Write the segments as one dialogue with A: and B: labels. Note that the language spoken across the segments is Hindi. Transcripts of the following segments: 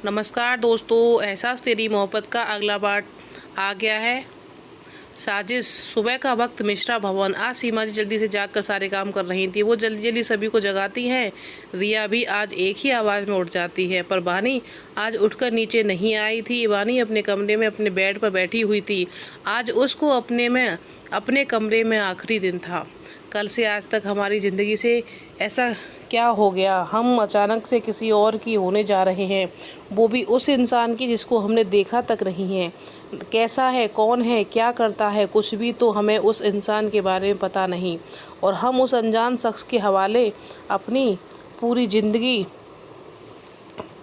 A: नमस्कार दोस्तों, एहसास तेरी मोहब्बत का अगला पार्ट आ गया है। साजिश। सुबह का वक्त, मिश्रा भवन। आज सीमा जी जल्दी से जागकर सारे काम कर रही थी। वो जल्दी जल्दी सभी को जगाती हैं। रिया भी आज एक ही आवाज़ में उठ जाती है, पर बानी आज उठकर नीचे नहीं आई थी। बानी अपने कमरे में अपने बेड पर बैठी हुई थी। आज उसको अपने कमरे में आखिरी दिन था। कल से आज तक हमारी ज़िंदगी से ऐसा क्या हो गया? हम अचानक से किसी और की होने जा रहे हैं, वो भी उस इंसान की जिसको हमने देखा तक नहीं है। कैसा है, कौन है, क्या करता है, कुछ भी तो हमें उस इंसान के बारे में पता नहीं, और हम उस अनजान शख्स के हवाले अपनी पूरी ज़िंदगी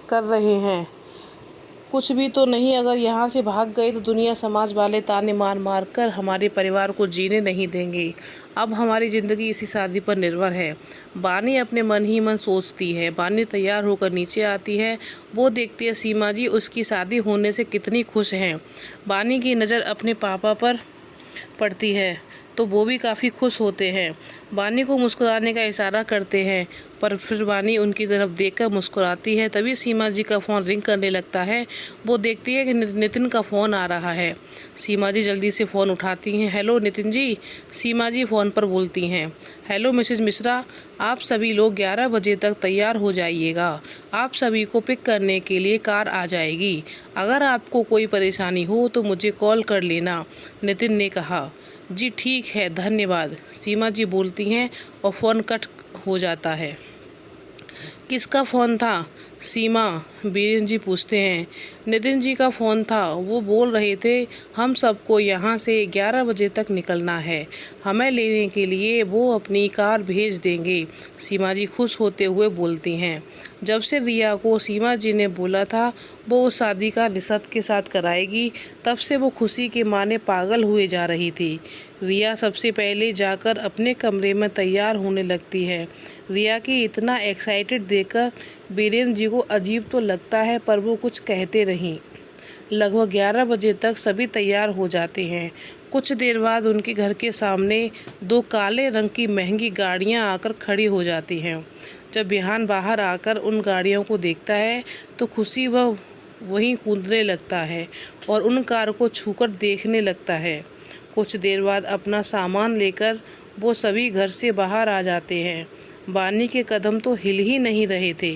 A: कर रहे हैं। कुछ भी तो नहीं, अगर यहाँ से भाग गए तो दुनिया समाज वाले ताने मार मार कर हमारे परिवार को जीने नहीं देंगे। अब हमारी ज़िंदगी इसी शादी पर निर्भर है। बानी अपने मन ही मन सोचती है। बानी तैयार होकर नीचे आती है। वो देखती है सीमा जी उसकी शादी होने से कितनी खुश हैं। बानी की नज़र अपने पापा पर पड़ती है तो वो भी काफ़ी खुश होते हैं। बानी को मुस्कुराने का इशारा करते हैं, पर फिर बानी उनकी तरफ देखकर मुस्कुराती है। तभी सीमा जी का फ़ोन रिंग करने लगता है। वो देखती है कि नितिन का फ़ोन आ रहा है। सीमा जी जल्दी से फ़ोन उठाती हैं। हेलो नितिन जी। सीमा जी फ़ोन पर बोलती हैं। हेलो मिसेज मिश्रा, आप सभी लोग 11 बजे तक तैयार हो जाइएगा। आप सभी को पिक करने के लिए कार आ जाएगी। अगर आपको कोई परेशानी हो तो मुझे कॉल कर लेना, नितिन ने कहा। जी ठीक है, धन्यवाद, सीमा जी बोलती हैं और फ़ोन कट हो जाता है। किसका फ़ोन था? सीमा बीरेन जी पूछते हैं। नितिन जी का फ़ोन था। वो बोल रहे थे हम सबको यहाँ से 11 बजे तक निकलना है। हमें लेने के लिए वो अपनी कार भेज देंगे, सीमा जी खुश होते हुए बोलती हैं। जब से रिया को सीमा जी ने बोला था वो उस शादी का ऋषभ के साथ कराएगी, तब से वो खुशी के माने पागल हुए जा रही थी। रिया सबसे पहले जाकर अपने कमरे में तैयार होने लगती है। रिया की इतना एक्साइटेड देखकर बीरेन जी को अजीब तो लगता है, पर वो कुछ कहते नहीं। लगभग 11 बजे तक सभी तैयार हो जाते हैं। कुछ देर बाद उनके घर के सामने 2 काले रंग की महंगी गाड़ियां आकर खड़ी हो जाती हैं। जब बिहान बाहर आकर उन गाड़ियों को देखता है तो खुशी वह वहीं कूदने लगता है और उन कार को छूकर देखने लगता है। कुछ देर बाद अपना सामान लेकर वो सभी घर से बाहर आ जाते हैं। बानी के कदम तो हिल ही नहीं रहे थे।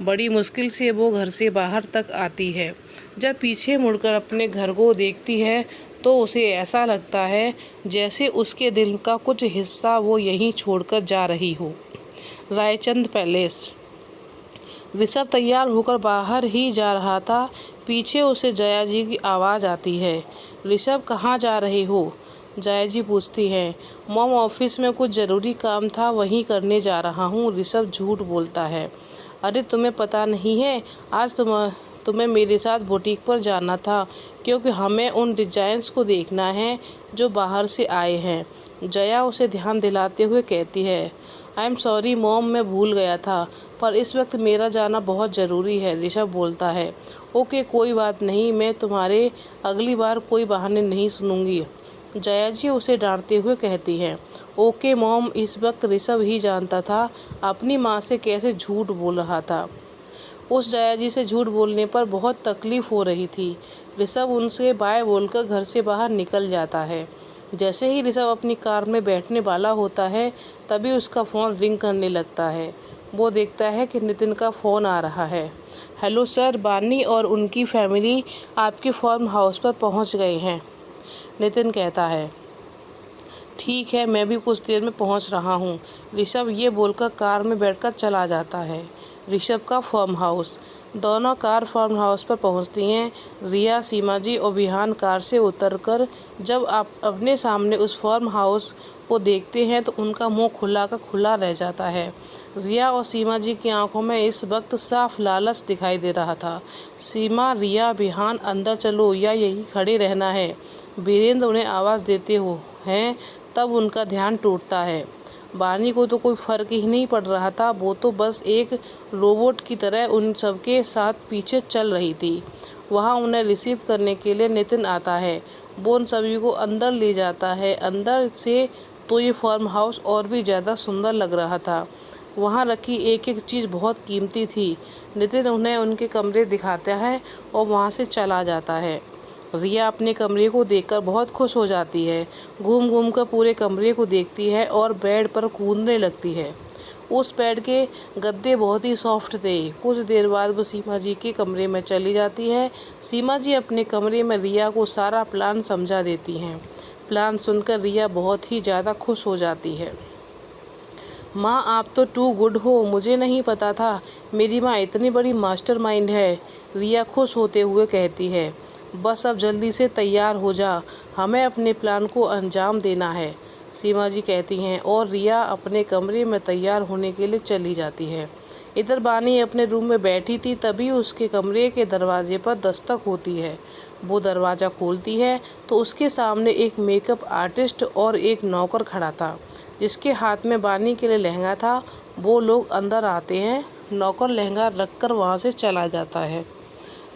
A: बड़ी मुश्किल से वो घर से बाहर तक आती है। जब पीछे मुड़कर अपने घर को देखती है तो उसे ऐसा लगता है जैसे उसके दिल का कुछ हिस्सा वो यहीं छोड़कर जा रही हो। रायचंद पैलेस। ऋषभ तैयार होकर बाहर ही जा रहा था। पीछे उसे जया जी की आवाज़ आती है। ऋषभ कहाँ जा रहे हो? जया जी पूछती हैं। मॉम ऑफिस में कुछ ज़रूरी काम था, वहीं करने जा रहा हूँ, ऋषभ झूठ बोलता है। अरे तुम्हें पता नहीं है, आज तुम्हें मेरे साथ बुटीक पर जाना था, क्योंकि हमें उन डिजाइन्स को देखना है जो बाहर से आए हैं। जया उसे ध्यान दिलाते हुए कहती है। आई एम सॉरी मॉम, मैं भूल गया था, पर इस वक्त मेरा जाना बहुत ज़रूरी है, ऋषभ बोलता है। ओके कोई बात नहीं, मैं तुम्हारे अगली बार कोई बहाने नहीं सुनूंगी, जया जी उसे डांटते हुए कहती हैं। Okay mom. इस वक्त ऋषभ ही जानता था अपनी माँ से कैसे झूठ बोल रहा था। उस जया जी से झूठ बोलने पर बहुत तकलीफ़ हो रही थी। ऋषभ उनसे बाय बोलकर घर से बाहर निकल जाता है। जैसे ही ऋषभ अपनी कार में बैठने वाला होता है तभी उसका फ़ोन रिंग करने लगता है। वो देखता है कि नितिन का फ़ोन आ रहा है। हेलो सर, बानी और उनकी फैमिली आपके फार्म हाउस पर पहुंच गए हैं, नितिन कहता है। ठीक है, मैं भी कुछ देर में पहुंच रहा हूं, ऋषभ ये बोलकर कार में बैठकर चला जाता है। ऋषभ का फार्म हाउस। दोनों कार फार्म हाउस पर पहुंचती हैं। रिया, सीमा जी और बिहान कार से उतरकर जब आप अपने सामने उस फार्म हाउस को देखते हैं तो उनका मुंह खुला का खुला रह जाता है। रिया और सीमा जी की आंखों में इस वक्त साफ लालच दिखाई दे रहा था। सीमा, रिया, बिहान अंदर चलो या यहीं खड़े रहना है, वीरेंद्र उन्हें आवाज़ देते हो हैं। तब उनका ध्यान टूटता है। बानी को तो कोई फ़र्क ही नहीं पड़ रहा था, वो तो बस एक रोबोट की तरह उन सबके साथ पीछे चल रही थी। वहाँ उन्हें रिसीव करने के लिए नितिन आता है। वो उन सभी को अंदर ले जाता है। अंदर से तो ये फार्म हाउस और भी ज़्यादा सुंदर लग रहा था। वहाँ रखी एक एक चीज़ बहुत कीमती थी। नितिन उन्हें उनके कमरे दिखाता है और वहाँ से चला जाता है। रिया अपने कमरे को देखकर बहुत खुश हो जाती है। घूम घूम कर पूरे कमरे को देखती है और बेड पर कूदने लगती है। उस बेड के गद्दे बहुत ही सॉफ्ट थे। कुछ देर बाद वो सीमा जी के कमरे में चली जाती है। सीमा जी अपने कमरे में रिया को सारा प्लान समझा देती हैं। प्लान सुनकर रिया बहुत ही ज़्यादा खुश हो जाती है। माँ, आप तो टू गुड हो, मुझे नहीं पता था मेरी माँ इतनी बड़ी मास्टरमाइंड है। रिया खुश होते हुए कहती है। बस अब जल्दी से तैयार हो जा, हमें अपने प्लान को अंजाम देना है, सीमा जी कहती हैं और रिया अपने कमरे में तैयार होने के लिए चली जाती है। इधर बानी अपने रूम में बैठी थी, तभी उसके कमरे के दरवाजे पर दस्तक होती है। वो दरवाज़ा खोलती है तो उसके सामने एक मेकअप आर्टिस्ट और एक नौकर खड़ा था, जिसके हाथ में बानी के लिए लहंगा था। वो लोग अंदर आते हैं। नौकर लहंगा रखकर वहाँ से चला जाता है।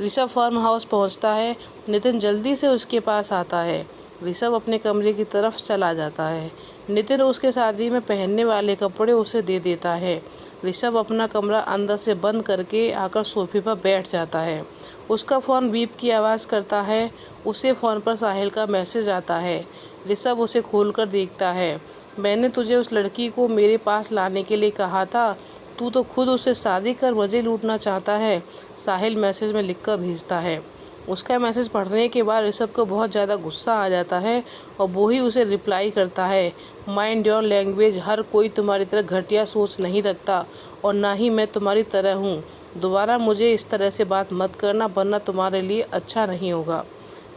A: ऋषभ फार्म हाउस पहुँचता है। नितिन जल्दी से उसके पास आता है। ऋषभ अपने कमरे की तरफ चला जाता है। नितिन उसके शादी में पहनने वाले कपड़े उसे दे देता है। ऋषभ अपना कमरा अंदर से बंद करके आकर सोफे पर बैठ जाता है। उसका फ़ोन बीप की आवाज़ करता है। उसे फ़ोन पर साहिल का मैसेज आता है। ऋषभ उसे खोलकर देखता है। मैंने तुझे उस लड़की को मेरे पास लाने के लिए कहा था, तू तो खुद उससे शादी कर मज़े लूटना चाहता है, साहिल मैसेज में लिखकर भेजता है। उसका मैसेज पढ़ने के बाद ऋषभ को बहुत ज़्यादा गुस्सा आ जाता है और वो ही उसे रिप्लाई करता है, माइंड योर लैंग्वेज, हर कोई तुम्हारी तरह घटिया सोच नहीं रखता और ना ही मैं तुम्हारी तरह हूँ। दोबारा मुझे इस तरह से बात मत करना, वरना तुम्हारे लिए अच्छा नहीं होगा।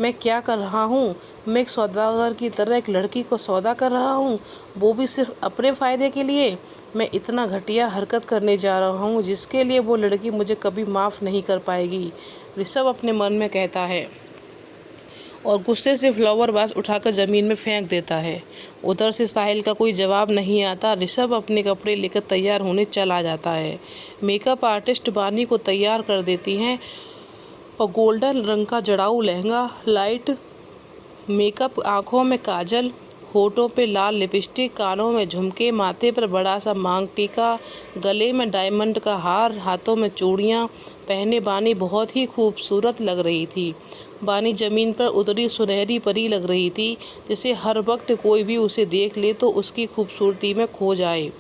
A: मैं क्या कर रहा हूँ? मैं एक सौदागर की तरह एक लड़की को सौदा कर रहा हूँ, वो भी सिर्फ अपने फ़ायदे के लिए। मैं इतना घटिया हरकत करने जा रहा हूँ जिसके लिए वो लड़की मुझे कभी माफ़ नहीं कर पाएगी, ऋषभ अपने मन में कहता है और गुस्से से फ्लावर वास उठाकर ज़मीन में फेंक देता है। उधर से साहिल का कोई जवाब नहीं आता। ऋषभ अपने कपड़े लेकर तैयार होने चला जाता है। मेकअप आर्टिस्ट बानी को तैयार कर देती हैं और गोल्डन रंग का जड़ाऊ लहंगा, लाइट मेकअप, आँखों में काजल, होठों पे लाल लिपस्टिक, कानों में झुमके, माथे पर बड़ा सा मांग टीका, गले में डायमंड का हार, हाथों में चूड़ियाँ पहने बानी बहुत ही खूबसूरत लग रही थी। बानी ज़मीन पर उतरी सुनहरी परी लग रही थी, जिसे हर वक्त कोई भी उसे देख ले तो उसकी खूबसूरती में खो जाए।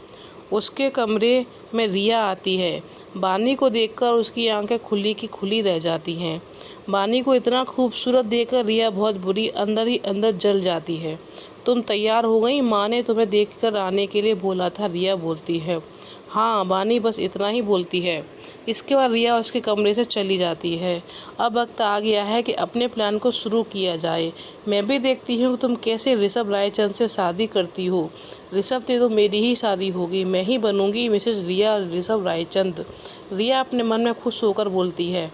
A: उसके कमरे में रिया आती है। बानी को देखकर उसकी आंखें खुली की खुली रह जाती हैं। बानी को इतना खूबसूरत देखकर रिया बहुत बुरी अंदर ही अंदर जल जाती है। तुम तैयार हो गई? माँ ने तुम्हें देखकर आने के लिए बोला था, रिया बोलती है। हाँ, बानी बस इतना ही बोलती है। इसके बाद रिया उसके कमरे से चली जाती है। अब वक्त आ गया है कि अपने प्लान को शुरू किया जाए। मैं भी देखती हूँ तुम कैसे ऋषभ रायचंद से शादी करती हो। ऋषभ से तो मेरी ही शादी होगी, मैं ही बनूंगी मिसेस रिया ऋषभ रायचंद, रिया अपने मन में खुश होकर बोलती है।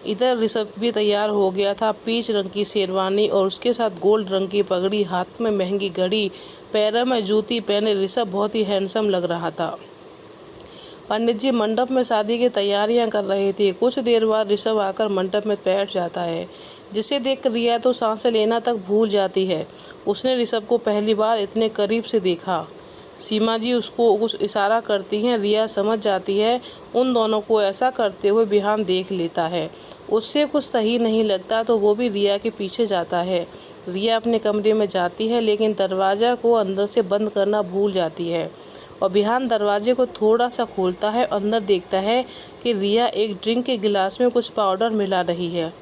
A: इधर ऋषभ भी तैयार हो गया था। पीच रंग की शेरवानी और उसके साथ गोल्ड रंग की पगड़ी, हाथ में महंगी घड़ी, पैरों में जूती पहने ऋषभ बहुत ही हैंडसम लग रहा था। पंडित जी मंडप में शादी की तैयारियां कर रहे थे। कुछ देर बाद ऋषभ आकर मंडप में बैठ जाता है, जिसे देखकर रिया तो सांसें लेना तक भूल जाती है। उसने ऋषभ को पहली बार इतने करीब से देखा। सीमा जी उसको कुछ इशारा करती हैं। रिया समझ जाती है। उन दोनों को ऐसा करते हुए बिहान देख लेता है। उससे कुछ सही नहीं लगता तो वो भी रिया के पीछे जाता है। रिया अपने कमरे में जाती है, लेकिन दरवाज़ा को अंदर से बंद करना भूल जाती है और बिहान दरवाजे को थोड़ा सा खोलता है। अंदर देखता है कि रिया एक ड्रिंक के गिलास में कुछ पाउडर मिला रही है।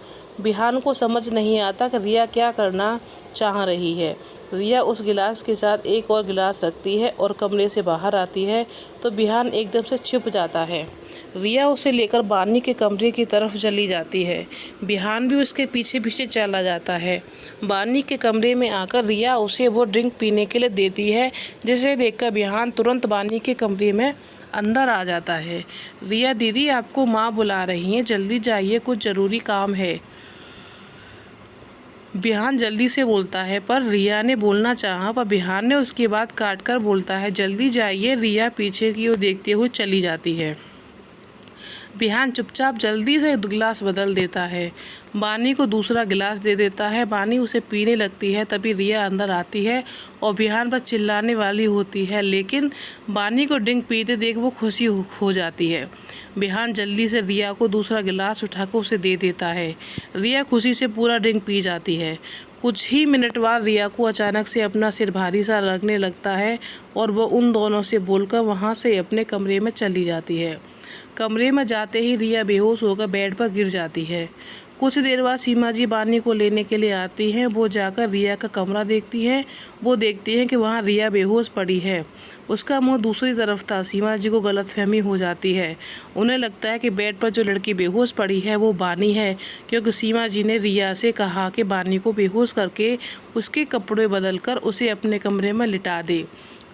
A: बिहान को समझ नहीं आता कि रिया क्या करना चाह रही है। रिया उस गिलास के साथ एक और गिलास रखती है और कमरे से बाहर आती है तो बिहान एकदम से छिप जाता है। रिया उसे लेकर बानी के कमरे की तरफ चली जाती है। बिहान भी उसके पीछे पीछे चला जाता है। बानी के कमरे में आकर रिया उसे वो ड्रिंक पीने के लिए देती है, जिसे देखकर बिहान तुरंत बानी के कमरे में अंदर आ जाता है। रिया दीदी, आपको माँ बुला रही हैं, जल्दी जाइए, कुछ ज़रूरी काम है, बिहान जल्दी से बोलता है। पर रिया ने बोलना चाहा, पर बिहान ने उसकी बात काट कर बोलता है, जल्दी जाइए। रिया पीछे की ओर देखते हुए चली जाती है। बिहान चुपचाप जल्दी से गिलास बदल देता है। बानी को दूसरा गिलास दे देता है। बानी उसे पीने लगती है। तभी रिया अंदर आती है और बिहान पर चिल्लाने वाली होती है, लेकिन बानी को ड्रिंक पीते देख वो खुशी हो जाती है। बिहान जल्दी से रिया को दूसरा गिलास उठाकर उसे दे देता है। रिया खुशी से पूरा ड्रिंक पी जाती है। कुछ ही मिनट बाद रिया को अचानक से अपना सिर भारी सा लगने लगता है और वो उन दोनों से बोलकर वहाँ से अपने कमरे में चली जाती है। कमरे में जाते ही रिया बेहोश होकर बेड पर गिर जाती है। कुछ देर बाद सीमा जी बानी को लेने के लिए आती हैं। वो जाकर रिया का कमरा देखती हैं। वो देखती हैं कि वहाँ रिया बेहोश पड़ी है। उसका मुंह दूसरी तरफ था। सीमा जी को गलतफहमी हो जाती है। उन्हें लगता है कि बेड पर जो लड़की बेहोश पड़ी है वो बानी है, क्योंकि सीमा जी ने रिया से कहा कि बानी को बेहोश करके उसके कपड़े बदलकर उसे अपने कमरे में लिटा दे,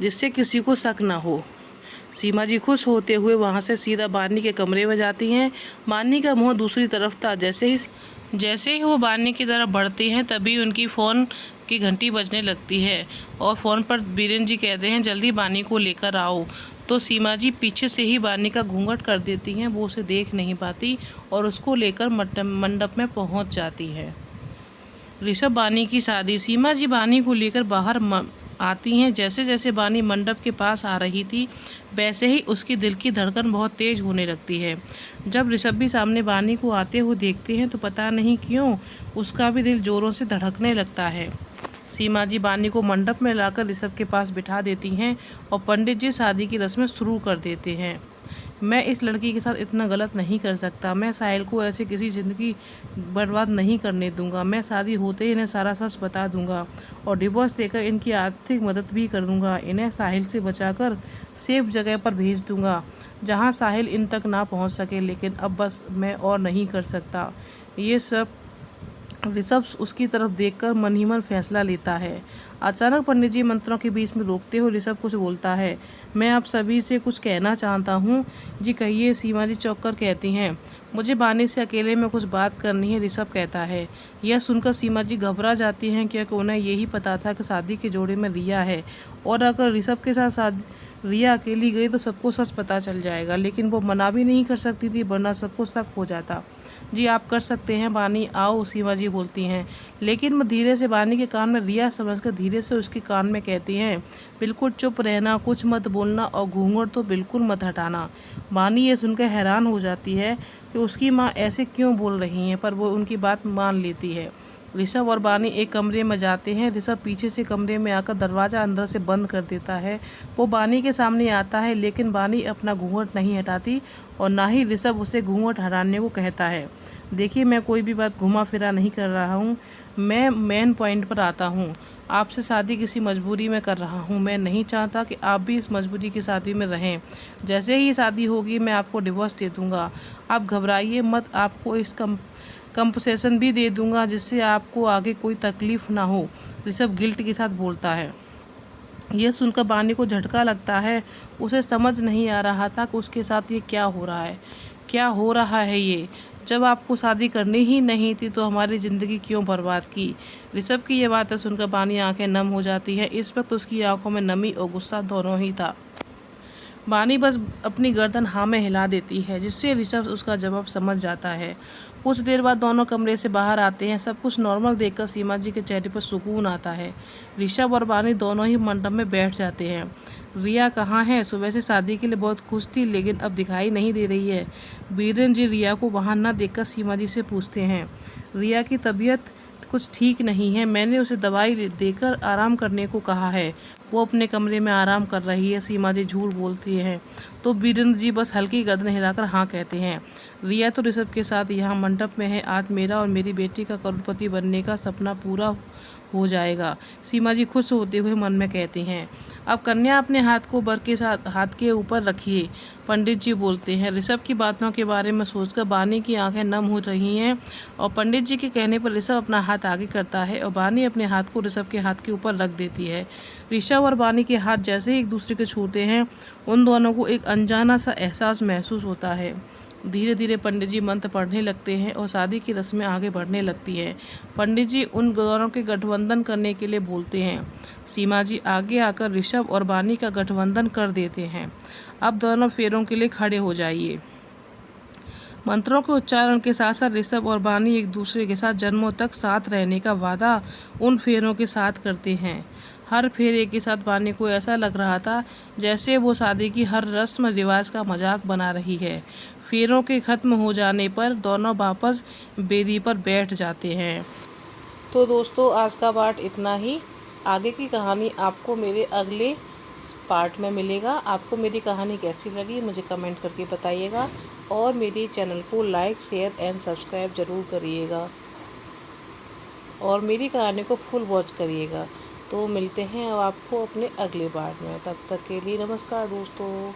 A: जिससे किसी को शक ना हो। सीमा जी खुश होते हुए वहां से सीधा बानी के कमरे में जाती हैं। बानी का मुंह दूसरी तरफ था। जैसे ही वो बानी की तरफ बढ़ती हैं तभी उनकी फ़ोन की घंटी बजने लगती है और फ़ोन पर बीरेन जी कहते हैं जल्दी बानी को लेकर आओ। तो सीमा जी पीछे से ही बानी का घूंघट कर देती हैं। वो उसे देख नहीं पाती और उसको लेकर मंडप में पहुंच जाती है। ऋषभ बानी की शादी। सीमा जी बानी को लेकर बाहर आती हैं। जैसे जैसे बानी मंडप के पास आ रही थी वैसे ही उसकी दिल की धड़कन बहुत तेज होने लगती है। जब ऋषभ भी सामने बानी को आते हुए देखते हैं तो पता नहीं क्यों उसका भी दिल जोरों से धड़कने लगता है। सीमा जी बानी को मंडप में लाकर ऋषभ के पास बिठा देती हैं और पंडित जी शादी की रस्में शुरू कर देते हैं। मैं इस लड़की के साथ इतना गलत नहीं कर सकता। मैं साहिल को ऐसे किसी ज़िंदगी बर्बाद नहीं करने दूंगा। मैं शादी होते ही इन्हें सारा सच बता दूंगा और डिवोर्स देकर इनकी आर्थिक मदद भी कर दूंगा। इन्हें साहिल से बचाकर सेफ जगह पर भेज दूंगा जहां साहिल इन तक ना पहुंच सके। लेकिन अब बस मैं और नहीं कर सकता ये सब। ऋषभ उसकी तरफ देखकर मन ही मन फैसला लेता है। अचानक पंडित जी मंत्रों के बीच में रोकते हुए ऋषभ कुछ बोलता है। मैं आप सभी से कुछ कहना चाहता हूँ। जी कहिए, सीमा जी चौंक कर कहती हैं। मुझे बानी से अकेले में कुछ बात करनी है, ऋषभ कहता है। यह सुनकर सीमा जी घबरा जाती हैं, क्योंकि उन्हें यही पता था कि शादी के जोड़े में रिया है और अगर ऋषभ के साथ रिया अकेली गई तो सबको सच पता चल जाएगा। लेकिन वो मना भी नहीं कर सकती थी, वरना सबको शक हो जाता। जी आप कर सकते हैं बानी, आओ, सीमा जी बोलती हैं। लेकिन वो धीरे से बानी के कान में रिया समझकर धीरे से उसके कान में कहती हैं, बिल्कुल चुप रहना, कुछ मत बोलना और घूंघट तो बिल्कुल मत हटाना। बानी ये सुनकर हैरान हो जाती है कि उसकी माँ ऐसे क्यों बोल रही हैं, पर वो उनकी बात मान लेती है। ऋषभ और बानी एक कमरे में जाते हैं। ऋषभ पीछे से कमरे में आकर दरवाज़ा अंदर से बंद कर देता है। वो बानी के सामने आता है, लेकिन बानी अपना घूंघट नहीं हटाती और ना ही ऋषभ उसे घूंघट हटाने को कहता है। देखिए, मैं कोई भी बात घुमा फिरा नहीं कर रहा हूँ, मैं मेन पॉइंट पर आता हूँ। आपसे शादी किसी मजबूरी में कर रहा हूँ। मैं नहीं चाहता कि आप भी इस मजबूरी की शादी में रहें। जैसे ही शादी होगी मैं आपको डिवोर्स दे दूँगा। आप घबराइए मत, आपको इस कंपसेशन भी दे दूंगा जिससे आपको आगे कोई तकलीफ ना हो, ऋषभ गिल्ट के साथ बोलता है। यह सुनकर बानी को झटका लगता है। उसे समझ नहीं आ रहा था कि उसके साथ ये क्या हो रहा है। क्या हो रहा है ये? जब आपको शादी करनी ही नहीं थी तो हमारी ज़िंदगी क्यों बर्बाद की? ऋषभ की ये बातें सुनकर बानी आंखें नम हो जाती हैं। इस वक्त उसकी आंखों में नमी और गुस्सा दोनों ही था। बानी बस अपनी गर्दन हाँ में हिला देती है, जिससे ऋषभ उसका जवाब समझ जाता है। कुछ देर बाद दोनों कमरे से बाहर आते हैं। सब कुछ नॉर्मल देखकर सीमा जी के चेहरे पर सुकून आता है। ऋषभ और बानी दोनों ही मंडप में बैठ जाते हैं। रिया कहाँ है? सुबह से शादी के लिए बहुत खुश थी, लेकिन अब दिखाई नहीं दे रही है। बीरेन जी रिया को वहाँ न देखकर सीमा जी से पूछते हैं। रिया की तबीयत कुछ ठीक नहीं है, मैंने उसे दवाई देकर आराम करने को कहा है। वो अपने कमरे में आराम कर रही है, सीमा जी झूठ बोलती हैं। तो बीरेंद्र जी बस हल्की गर्दन हिलाकर हाँ कहते हैं। रिया तो ऋषभ के साथ यहाँ मंडप में है। आज मेरा और मेरी बेटी का करोड़पति बनने का सपना पूरा हो जाएगा, सीमा जी खुश होते हुए मन में कहती हैं। अब कन्या अपने हाथ को बर के साथ हाथ के ऊपर रखिए, पंडित जी बोलते हैं। ऋषभ की बातों के बारे में सोचकर बानी की आंखें नम हो रही हैं और पंडित जी के कहने पर ऋषभ अपना हाथ आगे करता है और बानी अपने हाथ को ऋषभ के हाथ के ऊपर रख देती है। ऋषभ और बानी के हाथ जैसे ही एक दूसरे को छूते हैं, उन दोनों को एक अनजाना सा एहसास महसूस होता है। धीरे धीरे पंडित जी मंत्र पढ़ने लगते हैं और शादी की रस्में आगे बढ़ने लगती हैं। पंडित जी उन दोनों के गठबंधन करने के लिए बोलते हैं। सीमा जी आगे आकर ऋषभ और बानी का गठबंधन कर देते हैं। अब दोनों फेरों के लिए खड़े हो जाइए। मंत्रों के उच्चारण के साथ साथ ऋषभ और वाणी एक दूसरे के साथ जन्मों तक साथ रहने का वादा उन फेरों के साथ करते हैं। हर फेरे के साथ वाणी को ऐसा लग रहा था जैसे वो शादी की हर रस्म रिवाज का मजाक बना रही है। फेरों के खत्म हो जाने पर दोनों वापस बेदी पर बैठ जाते हैं। तो दोस्तों आज का पार्ट इतना ही। आगे की कहानी आपको मेरे अगले पार्ट में मिलेगा। आपको मेरी कहानी कैसी लगी मुझे कमेंट करके बताइएगा और मेरे चैनल को लाइक शेयर एंड सब्सक्राइब ज़रूर करिएगा और मेरी कहानी को फुल वॉच करिएगा। तो मिलते हैं अब आपको अपने अगले पार्ट में। तब तक के लिए नमस्कार दोस्तों।